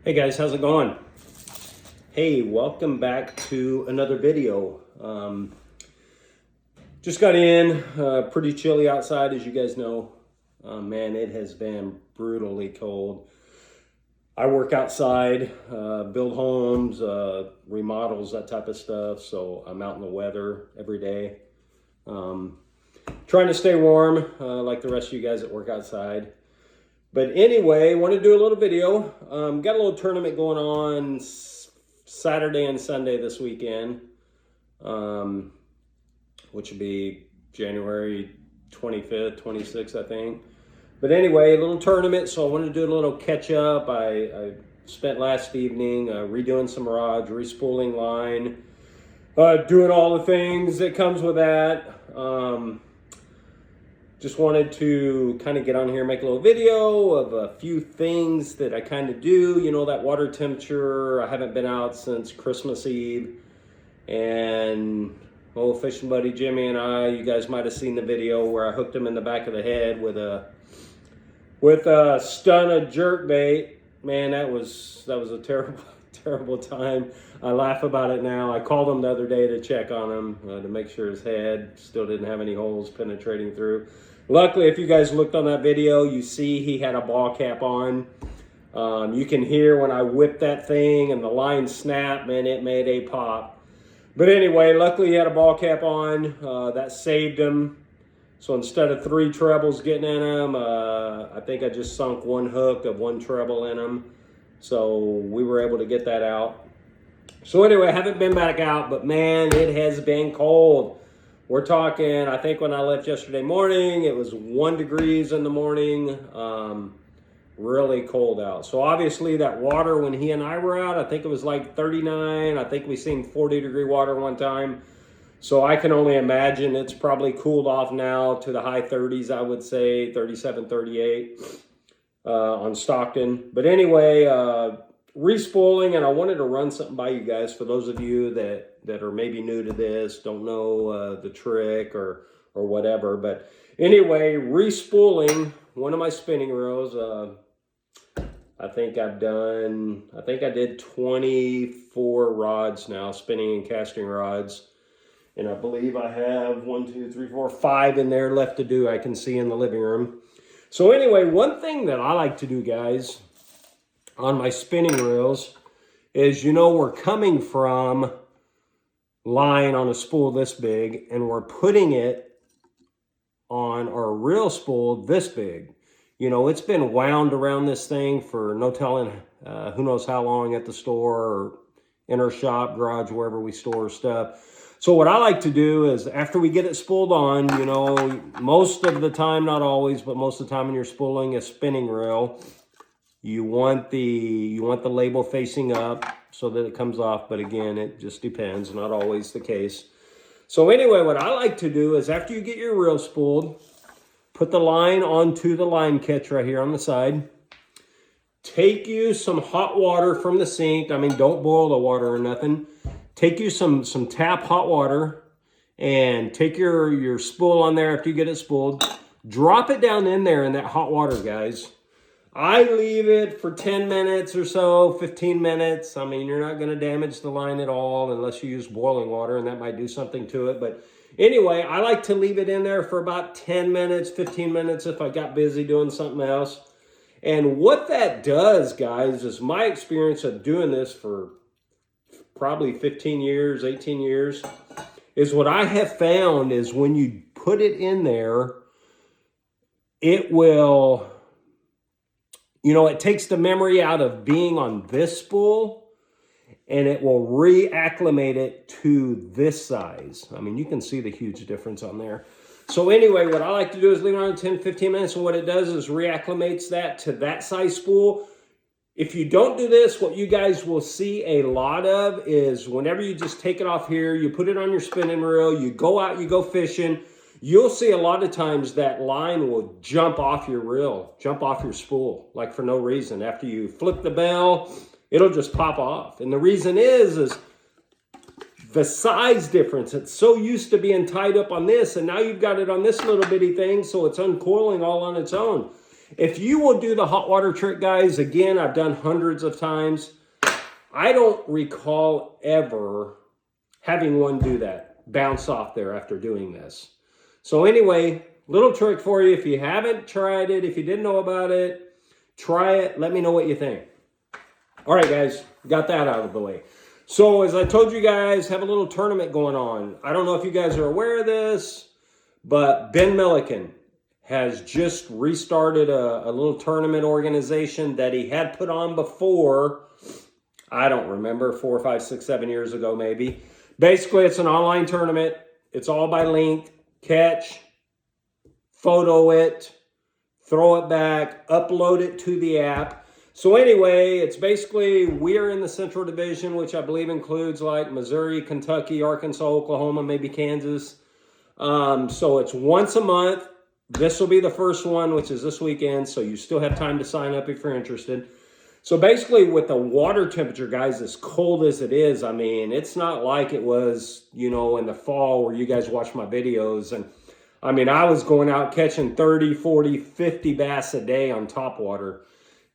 Hey guys, how's it going? Hey, welcome back to another video. Just got in, pretty chilly outside as you guys know. Man, it has been brutally cold. I work outside, build homes, remodels, that type of stuff. So I'm out in the weather every day. Trying to stay warm, like the rest of you guys that work outside. But anyway, want to do a little video. Got a little tournament going on Saturday and Sunday this weekend, which would be January 25th, 26th, I think. But anyway, a little tournament, so I wanted to do a little catch up. I spent last evening redoing some rods, respooling line, doing all the things that comes with that. Just wanted to kind of get on here and make a little video of a few things that I kind of do. You know, that water temperature, I haven't been out since Christmas Eve. And old fishing buddy Jimmy and I, you guys might have seen the video where I hooked him in the back of the head with a stun of jerk bait. Man, that was a terrible time. I laugh about it now. I called him the other day to check on him to make sure his head still didn't have any holes penetrating through. Luckily, if you guys looked on that video, you see he had a ball cap on. You can hear when I whipped that thing and the line snapped, man, it made a pop. But anyway, luckily he had a ball cap on. That saved him. So instead of 3 trebles getting in him, I think I just sunk 1 hook of 1 treble in him. So we were able to get that out. So anyway, I haven't been back out, but man, it has been cold. We're talking, I think when I left yesterday morning, it was 1 degrees in the morning. Really cold out. So obviously that water, when he and I were out, I think it was like 39. I think we seen 40-degree water one time. So I can only imagine it's probably cooled off now to the high 30s, I would say, 37, 38 on Stockton. But anyway, respooling, and I wanted to run something by you guys for those of you that are maybe new to this, don't know the trick or whatever. But anyway, respooling one of my spinning reels. I think I did 24 rods now, spinning and casting rods. And I believe I have 1, 2, 3, 4, 5 in there left to do. I can see in the living room. So anyway, one thing that I like to do, guys, on my spinning reels is, you know, we're coming from line on a spool this big and we're putting it on our reel spool this big. You know, it's been wound around this thing for no telling who knows how long at the store or in our shop, garage, wherever we store stuff. So what I like to do is after we get it spooled on, you know, most of the time, not always, but most of the time when you're spooling a spinning reel, you want the label facing up so that it comes off. But again, it just depends, not always the case. So anyway, what I like to do is after you get your reel spooled, put the line onto the line catch right here on the side. Take you some hot water from the sink. I mean, don't boil the water or nothing. Take you some tap hot water and take your spool on there after you get it spooled. Drop it down in there in that hot water, guys. I leave it for 10 minutes or so, 15 minutes. I mean, you're not going to damage the line at all unless you use boiling water, and that might do something to it. But anyway, I like to leave it in there for about 10 minutes, 15 minutes if I got busy doing something else. And what that does, guys, is my experience of doing this for probably 15 years, 18 years, is what I have found is when you put it in there, it will, you know, it takes the memory out of being on this spool and it will reacclimate it to this size. I mean, you can see the huge difference on there. So anyway, what I like to do is leave it on 10, 15 minutes, and what it does is reacclimates that to that size spool. If you don't do this, what you guys will see a lot of is whenever you just take it off here, you put it on your spinning reel, you go out, you go fishing, you'll see a lot of times that line will jump off your reel, jump off your spool, like for no reason. After you flip the bell, it'll just pop off. And the reason is the size difference. It's so used to being tied up on this, and now you've got it on this little bitty thing, so it's uncoiling all on its own. If you will do the hot water trick, guys, again, I've done hundreds of times. I don't recall ever having one do that, bounce off there after doing this. So anyway, little trick for you. If you haven't tried it, if you didn't know about it, try it. Let me know what you think. All right, guys, got that out of the way. So as I told you guys, have a little tournament going on. I don't know if you guys are aware of this, but Ben Milliken has just restarted a little tournament organization that he had put on before. I don't remember, 4, 5, 6, 7 years ago maybe. Basically, it's an online tournament. It's all by link. Catch, photo it, throw it back, upload it to the app. So anyway, it's basically we're in the Central Division, which I believe includes like Missouri, Kentucky, Arkansas, Oklahoma, maybe Kansas. So it's once a month. This will be the first one, which is this weekend. So you still have time to sign up if you're interested. So basically with the water temperature, guys, as cold as it is, I mean, it's not like it was, you know, in the fall where you guys watch my videos. And I mean, I was going out catching 30, 40, 50 bass a day on top water.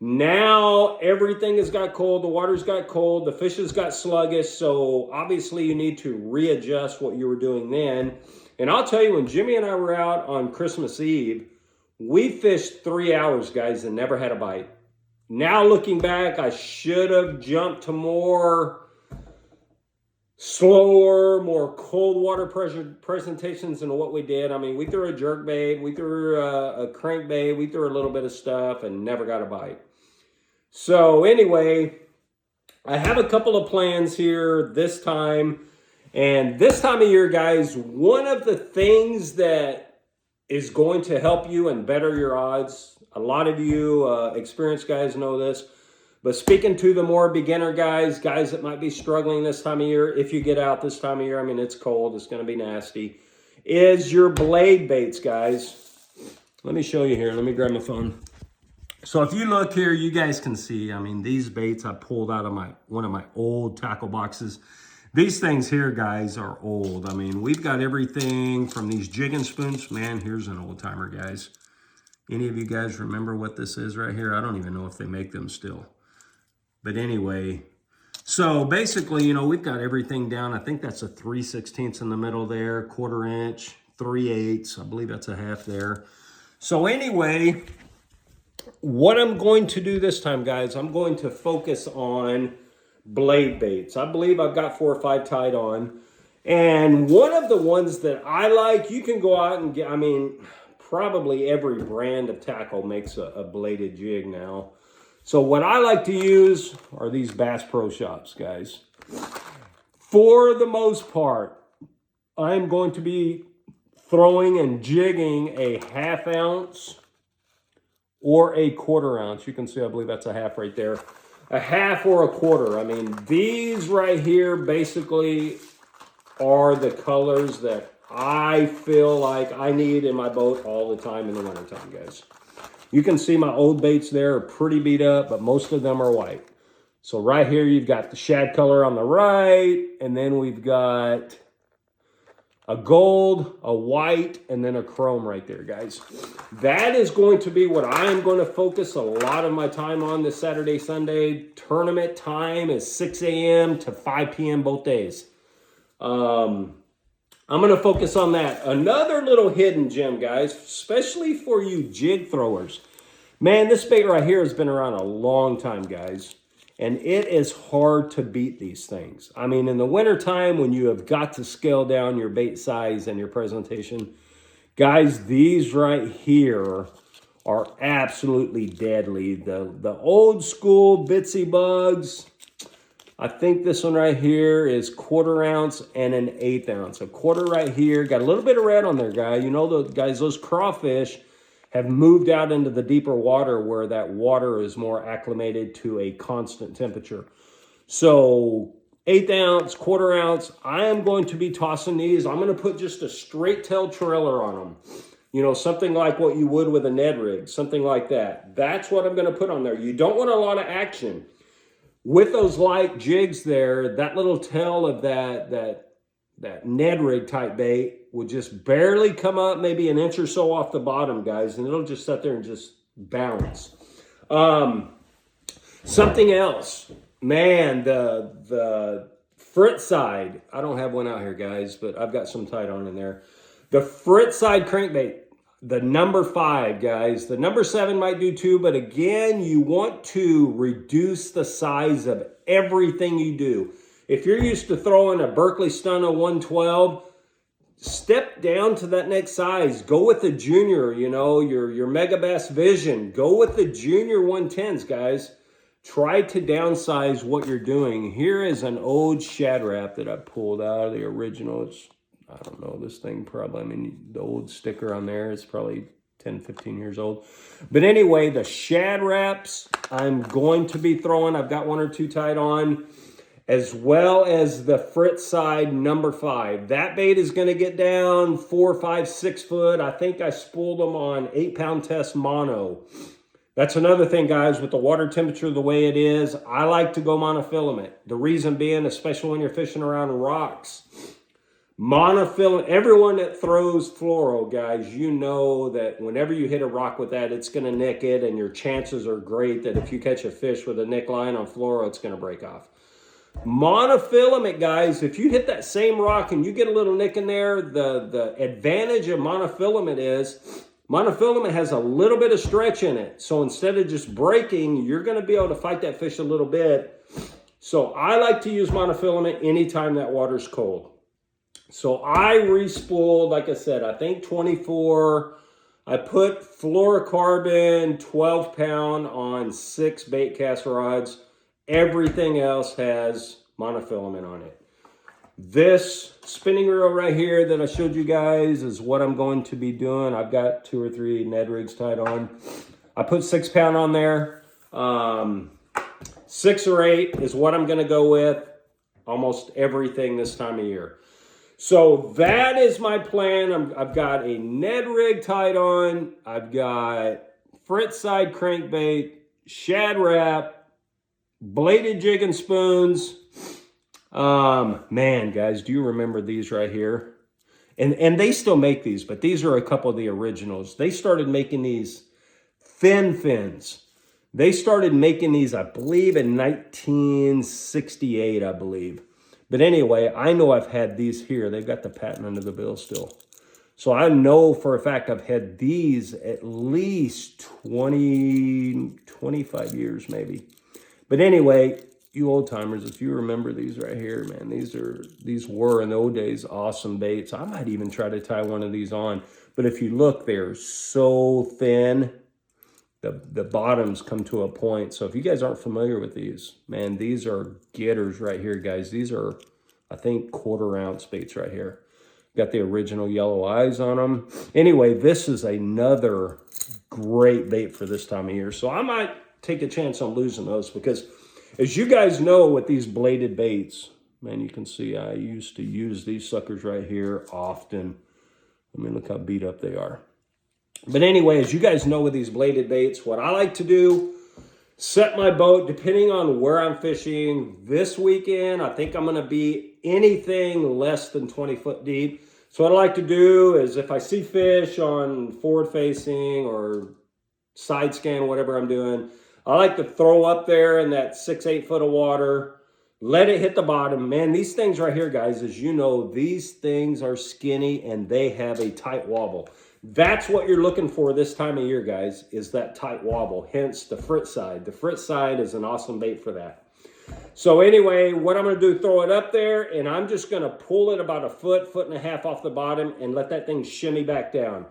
Now everything has got cold, the water's got cold, the fishes got sluggish, so obviously you need to readjust what you were doing then. And I'll tell you, when Jimmy and I were out on Christmas Eve, we fished 3 hours, guys, and never had a bite. Now looking back, I should have jumped to more slower, more cold water presentations than what we did. I mean, we threw a jerk bait, we threw a crankbait, we threw a little bit of stuff and never got a bite. So anyway, I have a couple of plans here this time. And this time of year, guys, one of the things that is going to help you and better your odds, a lot of you experienced guys know this, but speaking to the more beginner guys that might be struggling this time of year, if you get out this time of year, I mean, it's cold, it's going to be nasty, is your blade baits, guys. Let me show you here. Let me grab my phone. So if you look here, you guys can see, I mean, these baits I pulled out of one of my old tackle boxes. These things here, guys, are old. I mean, we've got everything from these jigging spoons. Man, here's an old timer, guys. Any of you guys remember what this is right here? I don't even know if they make them still. But anyway, so basically, you know, we've got everything down. I think that's a 3/16 in the middle there, 1/4 inch, 3/8. I believe that's a half there. So anyway, what I'm going to do this time, guys, I'm going to focus on blade baits. I believe I've got 4 or 5 tied on. And one of the ones that I like, you can go out and get, I mean, probably every brand of tackle makes a bladed jig now. So what I like to use are these Bass Pro Shops, guys. For the most part, I'm going to be throwing and jigging a 1/2 ounce or a 1/4 ounce. You can see, I believe that's a half right there. A 1/2 or a 1/4. I mean, these right here basically are the colors that I feel like I need in my boat all the time in the wintertime, guys. You can see my old baits there are pretty beat up, but most of them are white. So right here, you've got the shad color on the right, and then we've got a gold, a white, and then a chrome right there, guys. That is going to be what I'm going to focus a lot of my time on this Saturday, Sunday. Tournament time is 6 a.m. to 5 p.m. both days. I'm going to focus on that. Another little hidden gem, guys, especially for you jig throwers. Man, this bait right here has been around a long time, guys. And it is hard to beat these things. I mean, in the wintertime, when you have got to scale down your bait size and your presentation, guys, these right here are absolutely deadly. The old school Bitsy Bugs, I think this one right here is 1/4 ounce and an 1/8 ounce. A 1/4 right here, got a little bit of red on there, guy. You know, those crawfish have moved out into the deeper water where that water is more acclimated to a constant temperature. So 1/8 ounce, 1/4 ounce, I am going to be tossing these. I'm going to put just a straight tail trailer on them. You know, something like what you would with a Ned rig, something like that. That's what I'm going to put on there. You don't want a lot of action. With those light jigs there, that little tail of that Ned rig type bait would just barely come up maybe an inch or so off the bottom, guys, and it'll just sit there and just balance. Something else, man, the Fritz side. I don't have one out here, guys, but I've got some tied on in there. The Fritz side crankbait, the number 5, guys. The number 7 might do too, but again, you want to reduce the size of everything you do. If you're used to throwing a Berkeley Stunner 112, step down to that next size. Go with the junior, you know, your Megabass Vision. Go with the junior 110s, guys. Try to downsize what you're doing. Here is an old Shad Rap that I pulled out of the original. It's, I don't know, this thing probably, I mean, the old sticker on there is probably 10, 15 years old. But anyway, the Shad Raps I'm going to be throwing. I've got 1 or 2 tied on, as well as the Fritz side number 5. That bait is going to get down 4, 5, 6 foot. I think I spooled them on 8-pound test mono. That's another thing, guys, with the water temperature the way it is, I like to go monofilament. The reason being, especially when you're fishing around rocks, monofilament, everyone that throws fluoro, guys, you know that whenever you hit a rock with that, it's going to nick it, and your chances are great that if you catch a fish with a nick line on fluoro, it's going to break off. Monofilament, guys, if you hit that same rock and you get a little nick in there, the advantage of monofilament is monofilament has a little bit of stretch in it. So instead of just breaking, you're going to be able to fight that fish a little bit. So I like to use monofilament anytime that water's cold. So I re-spooled, like I said, I think 24. I put fluorocarbon 12-pound on 6 bait cast rods. Everything else has monofilament on it. This spinning reel right here that I showed you guys is what I'm going to be doing. I've got 2 or 3 Ned rigs tied on. I put 6-pound on there. 6 or 8 is what I'm going to go with almost everything this time of year. So that is my plan. I've got a Ned rig tied on. I've got Fritz side crankbait, Shad Rap, bladed jig and spoons. Man, guys, do you remember these right here? And they still make these, but these are a couple of the originals. They started making these thin fins. They started making these, I believe, in 1968, I believe. But anyway, I know I've had these here. They've got the patent under the bill still. So I know for a fact I've had these at least 20, 25 years maybe. But anyway, you old timers, if you remember these right here, man, these were in the old days awesome baits. I might even try to tie one of these on. But if you look, they're so thin. The bottoms come to a point. So if you guys aren't familiar with these, man, these are getters right here, guys. These are, I think, 1/4 ounce baits right here. Got the original yellow eyes on them. Anyway, this is another great bait for this time of year. So I might take a chance on losing those because, as you guys know, with these bladed baits, man, you can see I used to use these suckers right here often. I mean, look how beat up they are. But anyway, as you guys know with these bladed baits, what I like to do, set my boat, depending on where I'm fishing. This weekend, I think I'm going to be anything less than 20 foot deep. So what I like to do is if I see fish on forward facing or side scan, whatever I'm doing, I like to throw up there in that 6, 8 foot of water, let it hit the bottom. Man, these things right here, guys, as you know, these things are skinny and they have a tight wobble. That's what you're looking for this time of year, guys, is that tight wobble, hence the Fritz side. The Fritz side is an awesome bait for that. So anyway, what I'm going to do, throw it up there, and I'm just going to pull it about 1 foot, 1.5 foot off the bottom and let that thing shimmy back down.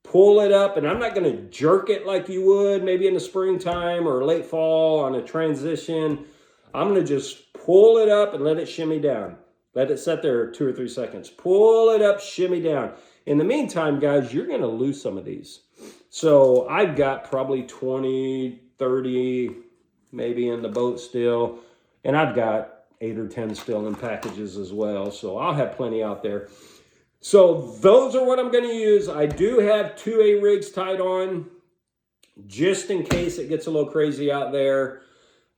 Pull it up, and I'm not going to jerk it like you would maybe in the springtime or late fall on a transition. I'm going to just pull it up and let it shimmy down. Let it sit there 2 or 3 seconds. Pull it up, shimmy down. In the meantime, guys, you're going to lose some of these. So I've got probably 20, 30 maybe in the boat still. And I've got 8 or 10 still in packages as well. So I'll have plenty out there. So those are what I'm going to use. I do have 2 A-rigs tied on just in case it gets a little crazy out there.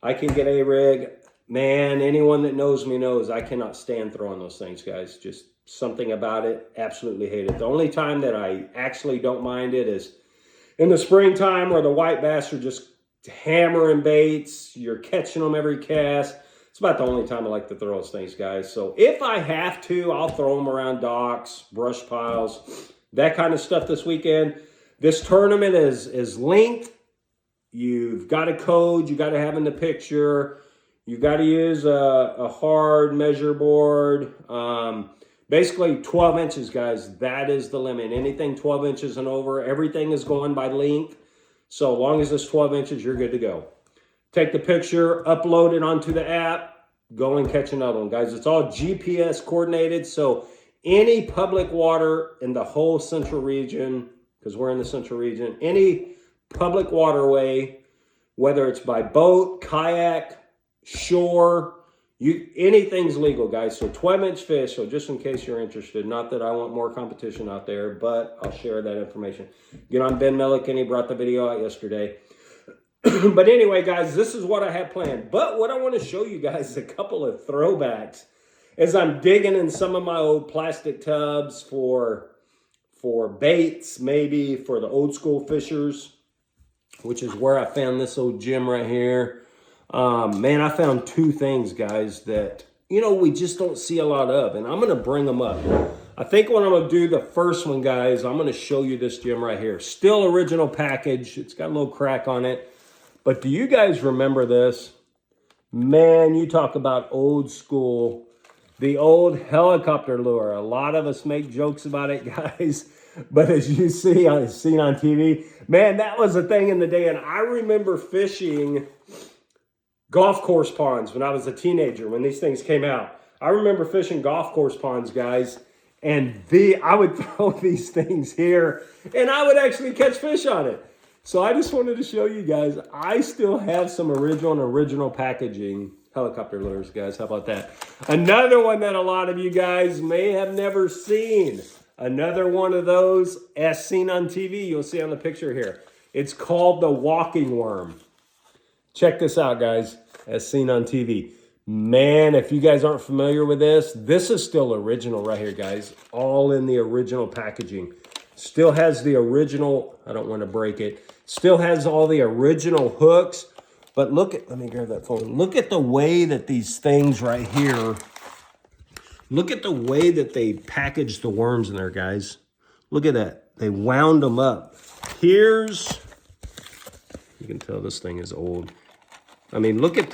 I can get A-rig. Man, anyone that knows me knows I cannot stand throwing those things, guys. Just something about it. Absolutely hate it. The only time that I actually don't mind it is in the springtime where the white bass are just hammering baits, you're catching them every cast. It's about the only time I like to throw those things, guys. So if I have to, I'll throw them around docks, brush piles, that kind of stuff this weekend. This tournament is linked. You've got a code you got to have in the picture. You've got to use a hard measure board. Basically 12 inches, guys. That is the limit. Anything 12 inches and over, everything is going by length. So long as it's 12 inches, you're good to go. Take the picture, upload it onto the app, go and catch another one, guys. It's all GPS coordinated. So any public water in the whole central region, because we're in the central region, any public waterway, whether it's by boat, kayak, shore, anything's legal, guys. So 12-inch fish. So just in case you're interested, not that I want more competition out there, but I'll share that information. Get on Ben Milliken. He brought the video out yesterday. But anyway, guys, this is what I have planned. But what I want to show you guys is a couple of throwbacks as I'm digging in some of my old plastic tubs for baits, maybe for the old school fishers, which is where I found this old gem right here. Man, I found two things, guys, that, you know, we just don't see a lot of, and I'm going to bring them up. I think what I'm going to do, the first one, guys, I'm going to show you this gem right here. Still original package. It's got a little crack on it. But do you guys remember this? Man, you talk about old school. The old helicopter lure. A lot of us make jokes about it, guys. But as you see, seen on TV, man, that was a thing in the day. And I remember fishing golf course ponds when I was a teenager, when these things came out. I remember fishing golf course ponds, guys. And I would throw these things here, and I would actually catch fish on it. So I just wanted to show you guys, I still have some original packaging helicopter lures, guys. How about that? Another one that a lot of you guys may have never seen. Another one of those as seen on TV. You'll see on the picture here. It's called the walking worm. Check this out, guys, as seen on TV. Man, if you guys aren't familiar with this is still original right here, guys. All in the original packaging. Still has the original, I don't want to break it. Still has all the original hooks. But look at, let me grab that phone. Look at the way that these things right here, look at the way that they packaged the worms in there, guys. Look at that. They wound them up. Here's, you can tell this thing is old. I mean, look at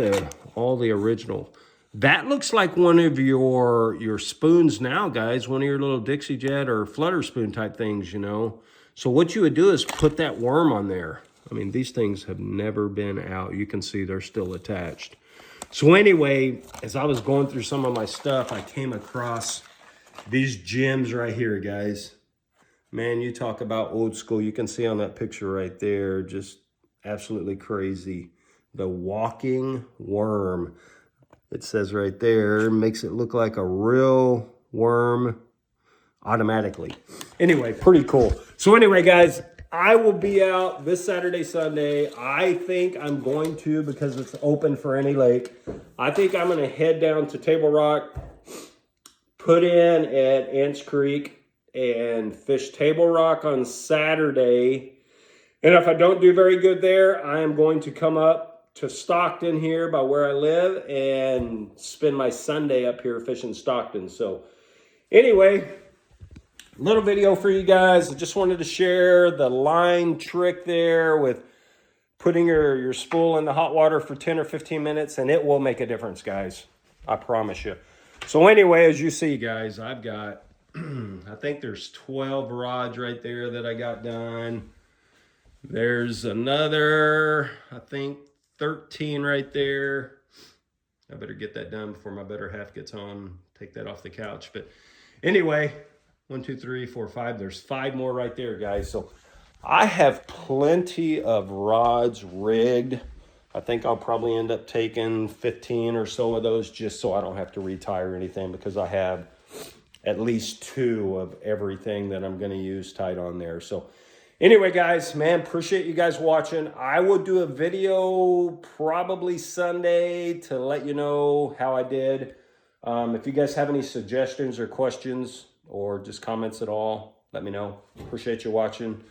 all the original. That looks like one of your spoons now, guys. One of your little Dixie Jet or Flutter spoon type things, you know. So what you would do is put that worm on there. I mean, these things have never been out. You can see they're still attached. So anyway, as I was going through some of my stuff, I came across these gems right here, guys. Man, you talk about old school. You can see on that picture right there, just absolutely crazy. The walking worm. It says right there, makes it look like a real worm automatically. Anyway, pretty cool. So anyway, guys, I will be out this Saturday, Sunday. I think I'm going to, because it's open for any lake, I think I'm going to head down to Table Rock, put in at Ants Creek, and fish Table Rock on Saturday. And if I don't do very good there, I am going to come up to Stockton here by where I live and spend my Sunday up here fishing Stockton. So anyway, little video for you guys. I just wanted to share the line trick there with putting your spool in the hot water for 10 or 15 minutes, and it will make a difference, guys. I promise you. So anyway, as you see, guys, I've got, I think there's 12 rods right there that I got done. There's another, I think, 13 right there. I better get that done before my better half gets home. Take that off the couch. But anyway, 1, 2, 3, 4, 5. There's 5 more right there, guys. So I have plenty of rods rigged. I think I'll probably end up taking 15 or so of those just so I don't have to retire anything, because I have at least 2 of everything that I'm going to use tied on there. So anyway, guys, man, appreciate you guys watching. I will do a video probably Sunday to let you know how I did. If you guys have any suggestions or questions or just comments at all, let me know. Appreciate you watching.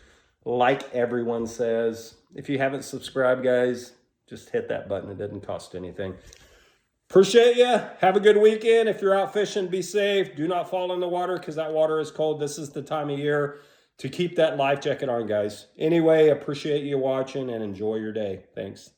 like everyone says. If you haven't subscribed, guys, just hit that button. It doesn't cost anything. Appreciate you. Have a good weekend. If you're out fishing, be safe. Do not fall in the water because that water is cold. This is the time of year to keep that life jacket on, guys. Anyway, appreciate you watching and enjoy your day. Thanks.